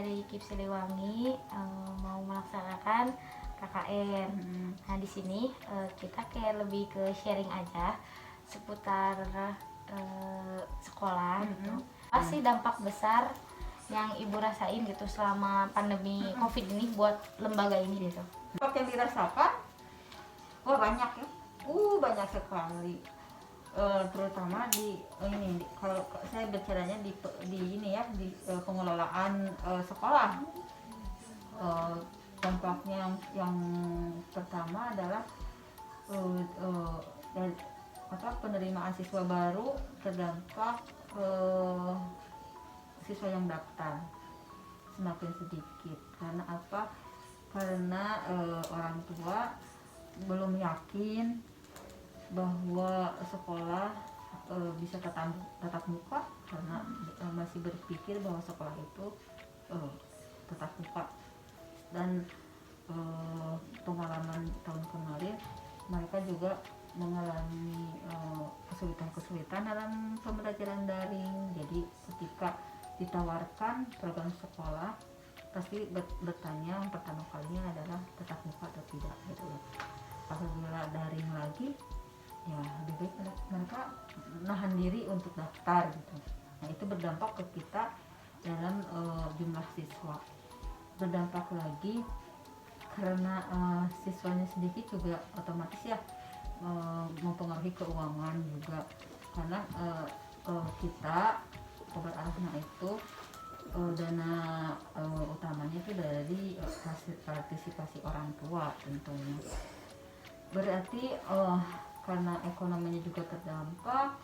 dari KIP Siliwangi mau melaksanakan KKN. Nah di sini kita kayak lebih ke sharing aja seputar sekolah gitu. Apa sih dampak besar yang ibu rasain gitu selama pandemi COVID ini buat lembaga ini gitu? Dampak yang dirasakan, wah banyak ya, banyak sekali. Terutama kalau saya bicaranya di ini ya, di pengelolaan sekolah. Dampaknya yang pertama adalah penerimaan siswa baru terdampak, siswa yang daftar semakin sedikit. Karena apa? Karena orang tua belum yakin bahwa sekolah bisa tatap muka, karena masih berpikir bahwa sekolah itu tatap muka. Dan pengalaman tahun kemarin mereka juga mengalami kesulitan dalam pembelajaran daring. Jadi ketika ditawarkan program sekolah, pasti bertanya pertama kalinya adalah tatap muka atau tidak gitu ya. Apabila daring lagi, ya lebih baik mereka nahan diri untuk daftar gitu. Nah itu berdampak ke kita dalam jumlah siswa. Berdampak lagi karena siswanya sedikit juga otomatis ya mempengaruhi keuangan juga, karena kita obat anak itu dana utamanya itu dari hasil partisipasi orang tua tentunya. Berarti karena ekonominya juga terdampak,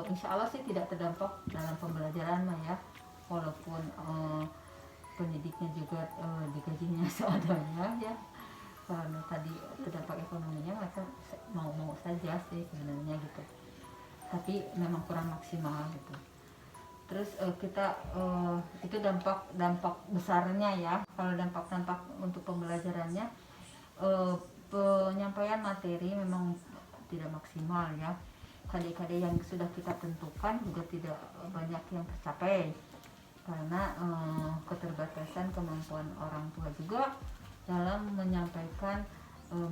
insya Allah sih tidak terdampak dalam pembelajaran mah ya, walaupun pendidiknya juga digajinya seadanya ya. Karena tadi terdampak ekonominya, mereka mau saja sih sebenarnya gitu, tapi memang kurang maksimal gitu. Terus kita itu dampak besarnya ya. Kalau dampak untuk pembelajarannya, penyampaian materi memang tidak maksimal ya. KD-KD yang sudah kita tentukan juga tidak banyak yang tercapai karena keterbatasan kemampuan orang tua juga dalam menyampaikan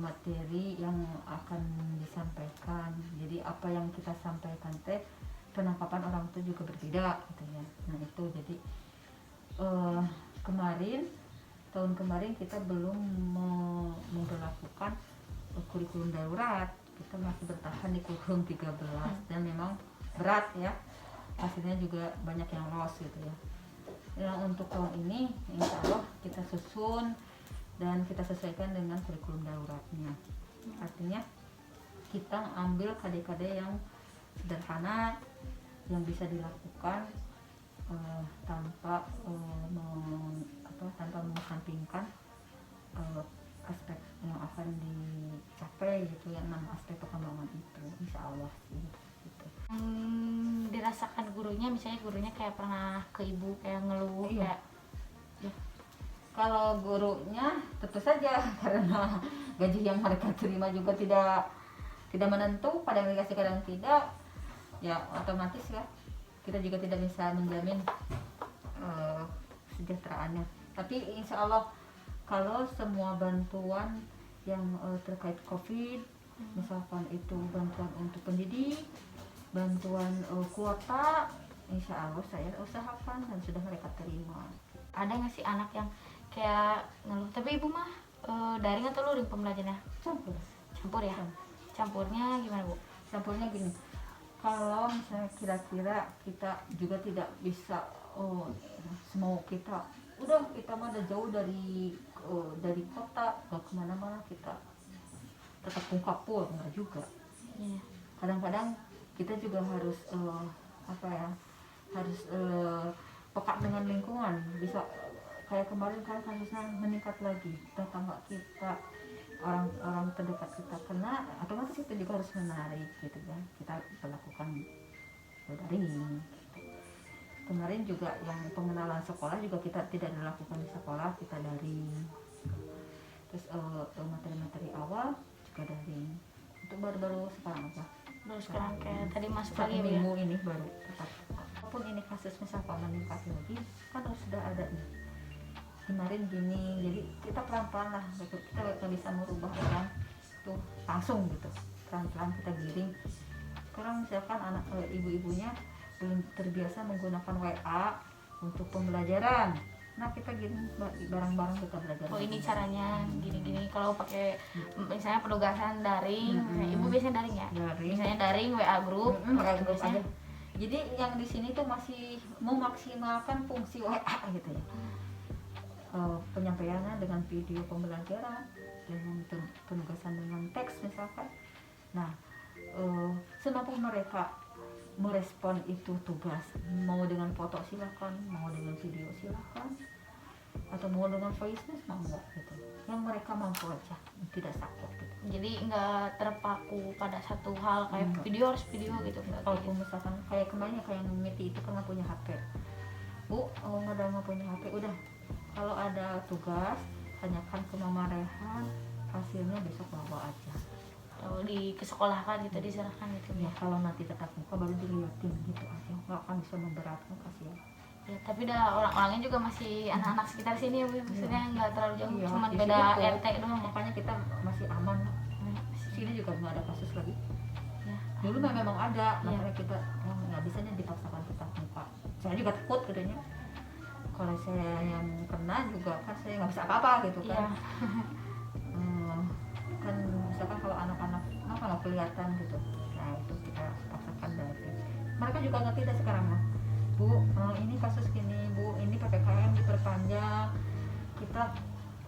materi yang akan disampaikan. Jadi apa yang kita sampaikan penangkapan orang tua juga berbeda gitu ya. Nah itu jadi tahun kemarin kita belum memperlakukan kurikulum darurat. Kita masih bertahan di kurikulum 13 dan memang berat ya, hasilnya juga banyak yang loss gitu ya. Yang untuk tahun ini insya Allah kita susun dan kita sesuaikan dengan kurikulum daruratnya. Artinya kita ambil KD-KD yang sederhana yang bisa dilakukan tanpa mengesampingkan aspek yang akan dicapai gitu ya, 6 aspek perkembangan itu insya Allah sih gitu. Dirasakan gurunya, misalnya gurunya kayak pernah ke ibu kayak ngeluh Iya. kayak ya. Kalau gurunya tentu saja karena gaji yang mereka terima juga tidak menentu, kadang dikasih kadang tidak, ya otomatis ya kita juga tidak bisa menjamin sejahteraannya. Tapi insya Allah kalau semua bantuan yang terkait COVID, misalkan itu bantuan untuk pendidik, bantuan kuota, insya Allah saya usahakan dan sudah mereka terima. Ada nggak sih anak yang kayak ngeluh, tapi ibu mah daring atau luring pembelajarannya? Campur ya? Campurnya gimana bu? Campurnya gini, kalau misalnya kira-kira kita juga tidak bisa semau kita, udah kita mah udah jauh dari kota, gak kemana-mana, kita tetap kapul, enggak juga. Iya. Kadang-kadang kita juga harus harus peka dengan lingkungan. Bisa kayak kemarin kan kasusnya meningkat lagi, tetangga kita, orang terdekat kita kena, otomatis kita juga harus menarik gitu ya. Kita melakukan daring. Kemarin juga yang pengenalan sekolah juga kita tidak dilakukan di sekolah, kita daring. Terus materi-materi awal juga daring. Untuk baru-baru sekarang apa? Baru sekarang kayak tadi masuk Satu lagi ya bu ya? minggu ini baru tetap. kalaupun ini kasus misalkan meningkat lagi kan sudah ada nih kemarin gini, jadi kita pelan-pelan lah gitu. Kita nggak bisa merubah orang tuh langsung gitu, pelan-pelan kita giring. Sekarang misalkan anak ibu-ibunya belum terbiasa menggunakan WA untuk pembelajaran, nah kita giring bareng-bareng kita belajar. Oh ini caranya gini-gini. Kalau pakai misalnya penugasan daring, ibu biasanya daring ya? Daring. Misalnya daring WA grup, WA grup biasanya. aja. Jadi yang di sini tuh masih memaksimalkan fungsi WA gitu ya. Penyampaiannya dengan video pembelajaran, dengan penugasan dengan teks misalkan. Nah, semampu mereka merespon itu tugas, mau dengan foto silakan, mau dengan video silakan, atau mau dengan voice note mau enggak gitu. Yang mereka mampu aja, tidak sakit gitu. Jadi nggak terpaku pada satu hal kayak video harus video gitu. Kalau misalkan kayak kemarin kayak yang Miti itu kan nggak punya HP, Bu, nggak punya HP, udah kalau ada tugas tanyakan ke Mama Rehan, hasilnya besok bawa aja. Kalau kesekolahkan gitu diserahkan gitu Ya kalau nanti tetap muka baru dilihatin gitu aja, nggak akan bisa memberatkan, kasihan. ya. Tapi dah orang-orangnya juga masih anak-anak sekitar sini ya, Bu. Maksudnya nggak terlalu jauh, Iya, cuma di beda sini RT doang ya. makanya kita masih aman. Sini juga nggak ada kasus lagi. Ya. Dulu memang ada, makanya kita nggak bisanya dipaksakan tetap muka. Saya juga takut katanya. Kalau saya yang kena juga kan saya nggak bisa apa-apa gitu kan. Iya. Kan misalkan kalau anak-anak kenapa nggak kelihatan gitu, nah itu kita paksakan dari mereka juga ngerti dah sekarang mah, Bu, ini kasus gini Bu, ini PPKM diperpanjang. Kita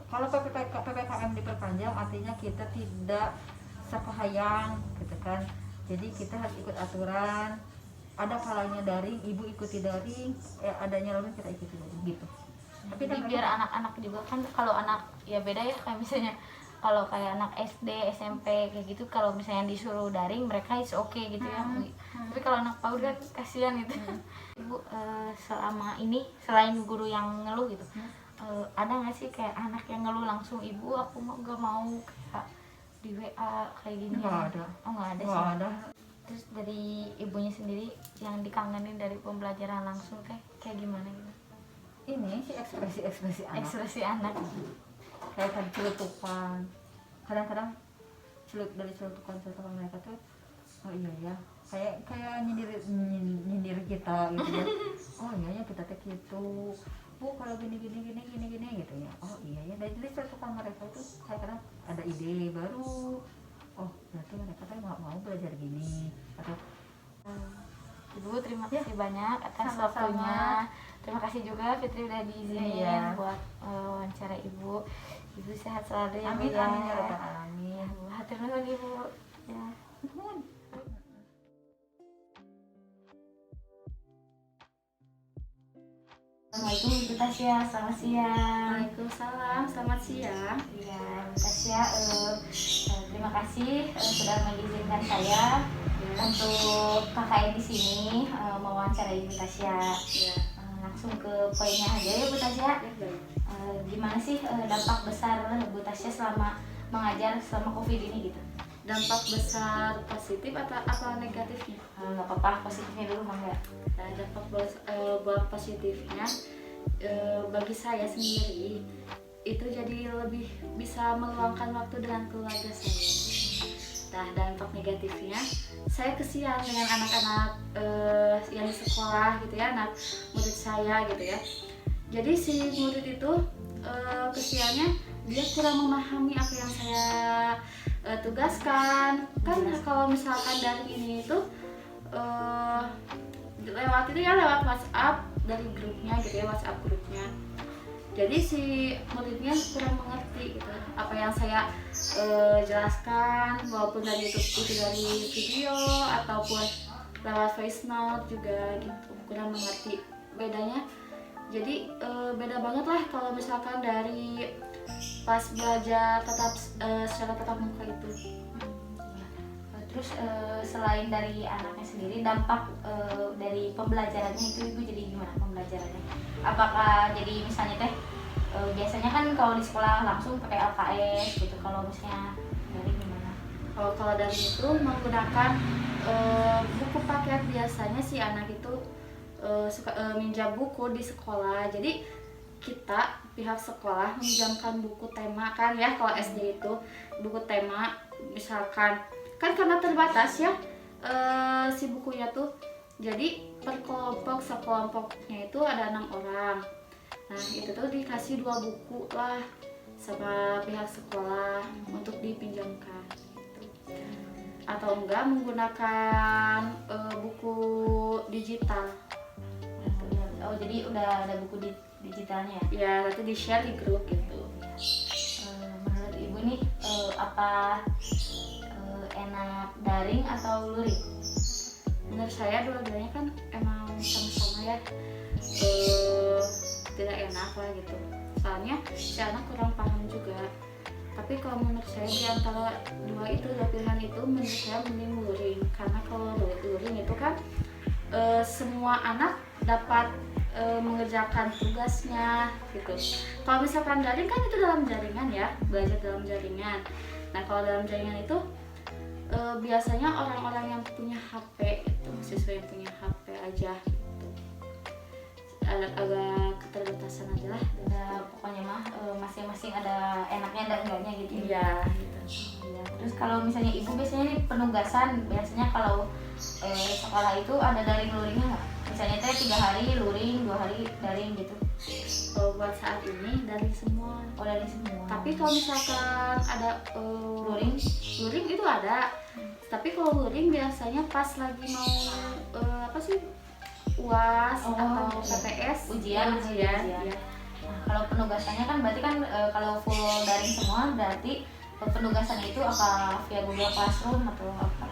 kalau PPKM diperpanjang artinya kita tidak sepahayang gitu kan, jadi kita harus ikut aturan. Ada kalanya daring, ibu ikuti daring, adanya lalu kita ikuti daring gitu. Tapi Jadi biar anak-anak juga kan, kalau anak ya beda ya, kayak misalnya kalau kayak anak SD, SMP kayak gitu, kalau misalnya disuruh daring mereka is oke gitu ya. Tapi kalau anak PAUD kan kasihan gitu. Ibu selama ini selain guru yang ngeluh gitu, ada nggak sih kayak anak yang ngeluh langsung, ibu aku nggak mau kayak di WA kayak gini? Nggak ada. Oh nggak ada nggak sih. ada. Terus dari ibunya sendiri yang dikangenin dari pembelajaran langsung kayak gimana gitu? Ini sih ekspresi anak. Ekspresi anak. Kayak tadi celutukan, kadang-kadang dari celutukan mereka tuh, oh iya ya, kayak nyindir kita gitu ya. Oh iya ya, kita teh gitu, Bu, kalau gini gitu ya. Oh iya ya, dari celutukan mereka tuh kadang ada ide baru. Oh berarti mereka tuh mau belajar gini atau Ibu terima kasih banyak atas Sama-sama. waktunya. Terima kasih juga Fitri udah diizinin Iya. buat wawancara Ibu. Ibu sehat selalu ya, amin Bu, ya. amin ya rabbal alamin. Hatur nuhun Ibu. Ya. Assalamualaikum Ibu Tasya, selamat siang. Waalaikumsalam, selamat siang. Ya, Ibu Tasya, terima kasih sudah mengizinkan saya untuk KKN di sini mewawancarai Ibu Tasya. Ya, Langsung ke poinnya aja ya Bu Tasya. Gimana sih dampak besar Bu Tasya selama mengajar selama COVID ini gitu? dampak besar positif atau apa negatifnya? Nggak apa-apa, positifnya dulu Mangga. Nah, dampak buat positifnya bagi saya sendiri itu jadi lebih bisa meluangkan waktu dengan keluarga saya. Nah, dampak negatifnya saya kesian dengan anak-anak yang di sekolah gitu ya, anak murid saya gitu ya. Jadi si murid itu kesiannya dia kurang memahami apa yang saya tugaskan. Kan kalau misalkan dari ini itu lewat itu ya, lewat WhatsApp dari grupnya gitu ya, WhatsApp grupnya. Jadi si muridnya kurang mengerti gitu apa yang saya jelaskan, walaupun dari itu dari video ataupun lewat voice note juga gitu, kurang mengerti bedanya. Jadi beda banget lah kalau misalkan dari pas belajar secara tatap muka itu. Terus selain dari anaknya sendiri, dampak dari pembelajarannya itu Ibu jadi gimana pembelajarannya? Apakah jadi misalnya teh biasanya kan kalau di sekolah langsung pakai LKS gitu, kalau misalnya dari gimana? Kalau dari itu menggunakan buku paket, biasanya si anak itu minjam buku di sekolah. Jadi kita pihak sekolah meminjamkan buku tema kan ya, kalau SD itu buku tema misalkan kan karena terbatas ya si bukunya tuh, jadi per kelompok sekelompoknya itu ada 6 orang. Nah itu tuh dikasih 2 buku lah sama pihak sekolah untuk dipinjamkan gitu. Atau enggak menggunakan buku digital. Oh jadi udah ada buku digitalnya ya? Ya nanti di share di grup gitu. Menurut ibu nih apa enak daring atau luring? Menurut saya dua-duanya kan emang sama-sama ya tidak enak lah gitu, soalnya si anak kurang paham juga. Tapi kalau menurut saya di antara dua pilihan itu menurut saya mending luring, karena kalau luring itu kan semua anak dapat mengerjakan tugasnya gitu. Kalau misalkan daring kan itu dalam jaringan ya, belajar dalam jaringan. Nah kalau dalam jaringan itu biasanya orang-orang yang punya HP itu, siswa yang punya HP aja gitu. Agak keterbatasan aja lah. Pokoknya mah masing-masing ada enaknya dan enggaknya gitu. Iya gitu. Ya, terus kalau misalnya ibu biasanya nih penugasan, biasanya kalau sekolah itu ada daring luringnya nggak? Misalnya teh 3 hari luring, 2 hari daring gitu. Kalau buat saat ini dari semua. Oh dari semua. Tapi kalau misalkan ada luring itu ada. Tapi kalau luring biasanya pas lagi mau apa sih, UAS atau PTS ujian. Ya. Nah, kalau penugasannya kan berarti kan kalau full daring semua berarti penugasannya itu apa via Google Classroom atau apa?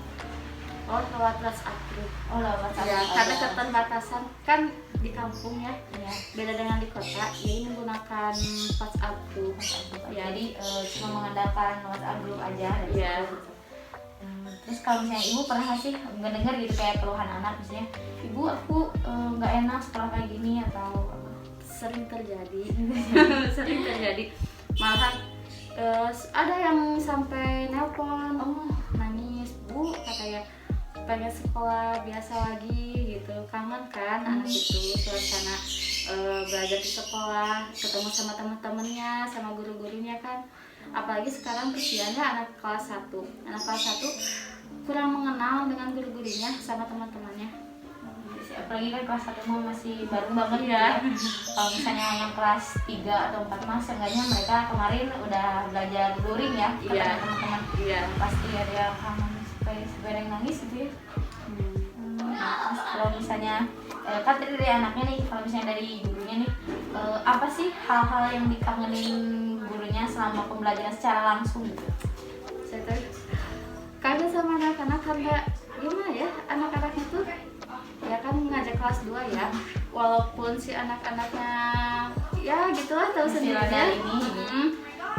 Oh lewat WhatsApp group. Oh lewat WhatsApp. Ya, karena keterbatasan kan di kampung ya. Iya. Beda dengan di kota, jadi menggunakan WhatsApp group. Ya, jadi cuma mengandalkan WhatsApp group aja. Iya. Terus kalau misalnya ibu pernah nggak sih mendengar gitu kayak keluhan anak misalnya, ibu aku nggak enak sekolah kayak gini atau apa? Sering terjadi. Sering terjadi. Malahan ada yang sampai nelpon, nangis, Bu, katanya pengen sekolah biasa lagi gitu, kangen kan anak itu suasana belajar di sekolah, ketemu sama teman-temannya, sama guru-gurunya kan. Apalagi sekarang kesiannya anak kelas 1 kurang mengenal dengan guru-gurunya sama teman-temannya. Apalagi kan kelas 1 mah masih baru banget ya. Kalau misalnya yang kelas 3 atau 4 mah seenggaknya mereka kemarin udah belajar luring ya, Iya. teman-teman. Iya. Pasti ada yang kangen sampai sebenarnya nangis gitu ya. Terus kalau misalnya kan tadi dari anaknya nih, kalau misalnya dari gurunya nih, apa sih hal-hal yang dikangenin gurunya selama pembelajaran secara langsung gitu? Saya tuh kangen sama anak-anak karena gimana ya, anak-anaknya tuh ya kan ngajak kelas 2 ya, walaupun si anak-anaknya ya gitulah tahu sendiri ya,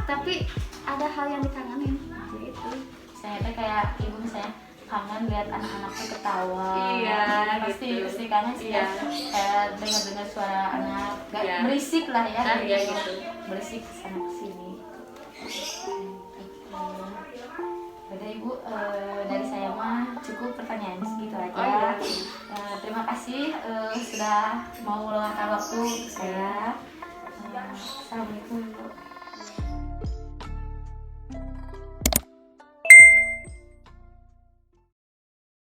tapi ada hal yang dikangenin gitu. Saya tuh kayak ibu misalnya kangen lihat anak-anaknya ketawa. Iya, pasti gitu. pasti kangen sih ya. Kayak dengar suara anak, gak berisik lah ya. Iya gitu. Berisik sana sini. Udah ibu, dari saya mah cukup pertanyaan segitu aja. Oh, iya. Terima kasih sudah mau meluangkan waktu untuk saya. Assalamualaikum.